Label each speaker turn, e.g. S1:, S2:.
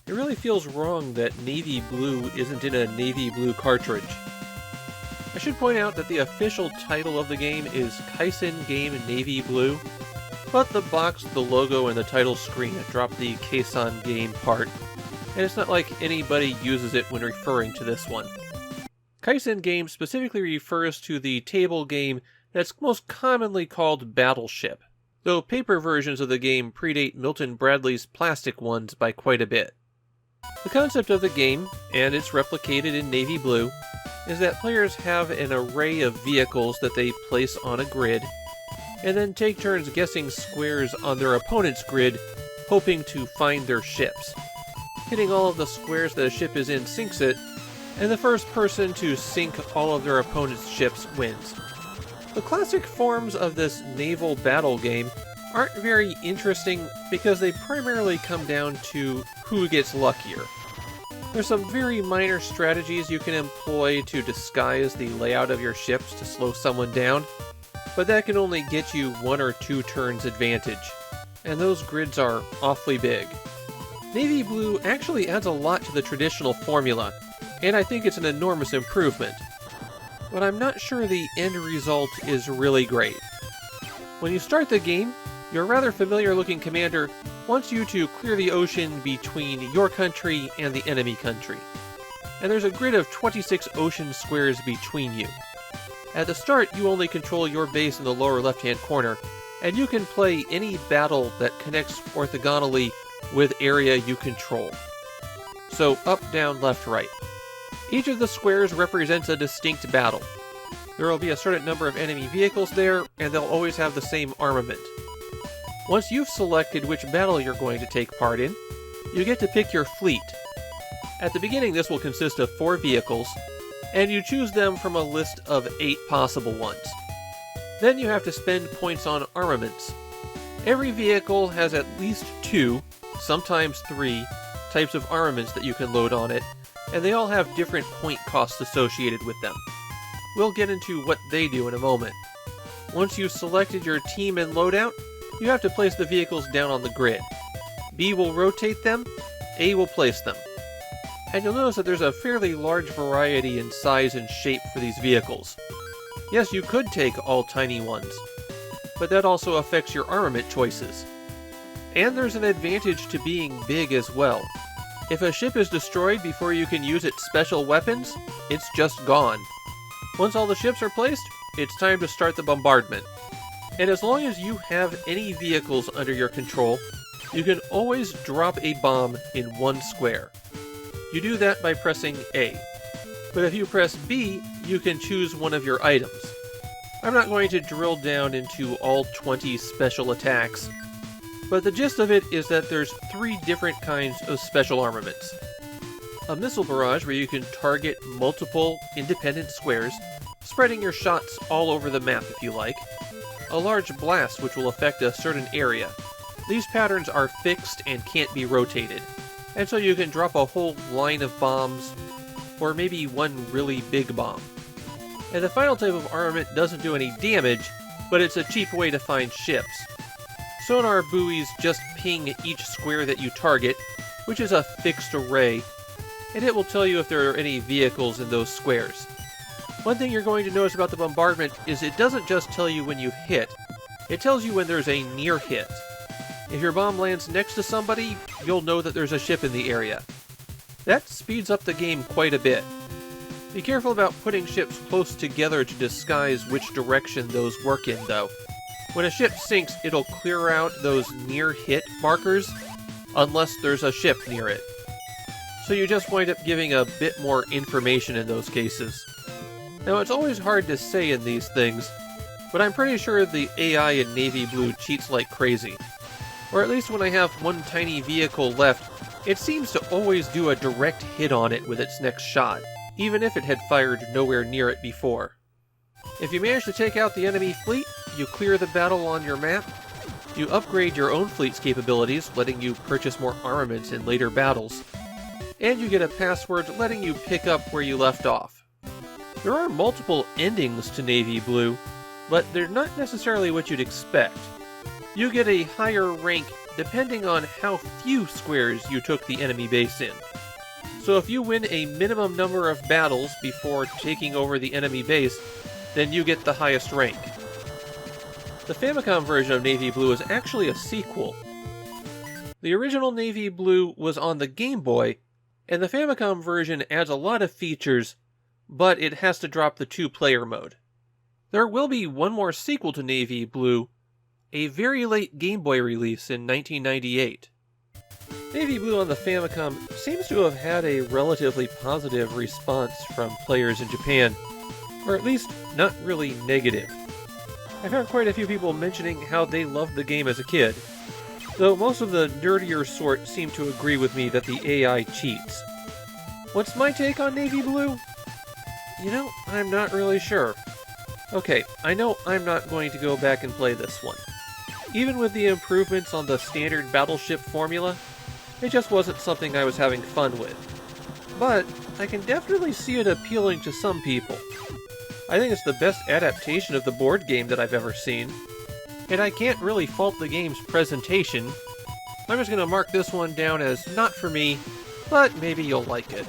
S1: It really feels wrong that navy blue isn't in a navy blue cartridge. I should point out that the official title of the game is Kaizen Game Navy Blue, but the box, the logo, and the title screen drop the Kaizen Game part, and it's not like anybody uses it when referring to this one. Kaizen Game specifically refers to the table game that's most commonly called Battleship, though paper versions of the game predate Milton Bradley's plastic ones by quite a bit. The concept of the game, and it's replicated in navy blue, is that players have an array of vehicles that they place on a grid, and then take turns guessing squares on their opponent's grid, hoping to find their ships. Hitting all of the squares that a ship is in sinks it, and the first person to sink all of their opponent's ships wins. The classic forms of this naval battle game aren't very interesting because they primarily come down to who gets luckier. There's some very minor strategies you can employ to disguise the layout of your ships to slow someone down, but that can only get you 1 or 2 turns advantage, and those grids are awfully big. Navy blue actually adds a lot to the traditional formula, and I think it's an enormous improvement, but I'm not sure the end result is really great. When you start the game, your rather familiar-looking commander wants you to clear the ocean between your country and the enemy country, and there's a grid of 26 ocean squares between you. At the start, you only control your base in the lower left-hand corner, and you can play any battle that connects orthogonally with area you control. So up, down, left, right. Each of the squares represents a distinct battle. There will be a certain number of enemy vehicles there, and they'll always have the same armament. Once you've selected which battle you're going to take part in, you get to pick your fleet. At the beginning, this will consist of 4 vehicles, and you choose them from a list of 8 possible ones. Then you have to spend points on armaments. Every vehicle has at least 2, sometimes 3, types of armaments that you can load on it, and they all have different point costs associated with them. We'll get into what they do in a moment. Once you've selected your team and loadout, you have to place the vehicles down on the grid. B will rotate them, A will place them. And you'll notice that there's a fairly large variety in size and shape for these vehicles. Yes, you could take all tiny ones, but that also affects your armament choices. And there's an advantage to being big as well. If a ship is destroyed before you can use its special weapons, it's just gone. Once all the ships are placed, it's time to start the bombardment. And as long as you have any vehicles under your control, you can always drop a bomb in one square. You do that by pressing A. But if you press B, you can choose one of your items. I'm not going to drill down into all 20 special attacks, but the gist of it is that there's 3 different kinds of special armaments. A missile barrage where you can target multiple independent squares, spreading your shots all over the map if you like. A large blast which will affect a certain area. These patterns are fixed and can't be rotated, and so you can drop a whole line of bombs, or maybe one really big bomb. And the final type of armament doesn't do any damage, but it's a cheap way to find ships. Sonar buoys just ping each square that you target, which is a fixed array, and it will tell you if there are any vehicles in those squares. One thing you're going to notice about the bombardment is it doesn't just tell you when you hit, it tells you when there's a near hit. If your bomb lands next to somebody, you'll know that there's a ship in the area. That speeds up the game quite a bit. Be careful about putting ships close together to disguise which direction those work in, though. When a ship sinks, it'll clear out those near-hit markers, unless there's a ship near it. So you just wind up giving a bit more information in those cases. Now, it's always hard to say in these things, but I'm pretty sure the AI in Navy Blue cheats like crazy. Or at least when I have one tiny vehicle left, it seems to always do a direct hit on it with its next shot, even if it had fired nowhere near it before. If you manage to take out the enemy fleet, you clear the battle on your map, you upgrade your own fleet's capabilities, letting you purchase more armaments in later battles, and you get a password letting you pick up where you left off. There are multiple endings to Navy Blue, but they're not necessarily what you'd expect. You get a higher rank depending on how few squares you took the enemy base in. So if you win a minimum number of battles before taking over the enemy base, then you get the highest rank. The Famicom version of Navy Blue is actually a sequel. The original Navy Blue was on the Game Boy, and the Famicom version adds a lot of features, but it has to drop the 2-player mode. There will be one more sequel to Navy Blue, a very late Game Boy release in 1998. Navy Blue on the Famicom seems to have had a relatively positive response from players in Japan, or at least not really negative. I've heard quite a few people mentioning how they loved the game as a kid, though most of the nerdier sort seem to agree with me that the AI cheats. What's my take on Navy Blue? You know, I'm not really sure. Okay, I know I'm not going to go back and play this one. Even with the improvements on the standard Battleship formula, it just wasn't something I was having fun with. But I can definitely see it appealing to some people. I think it's the best adaptation of the board game that I've ever seen, and I can't really fault the game's presentation. I'm just going to mark this one down as not for me, but maybe you'll like it.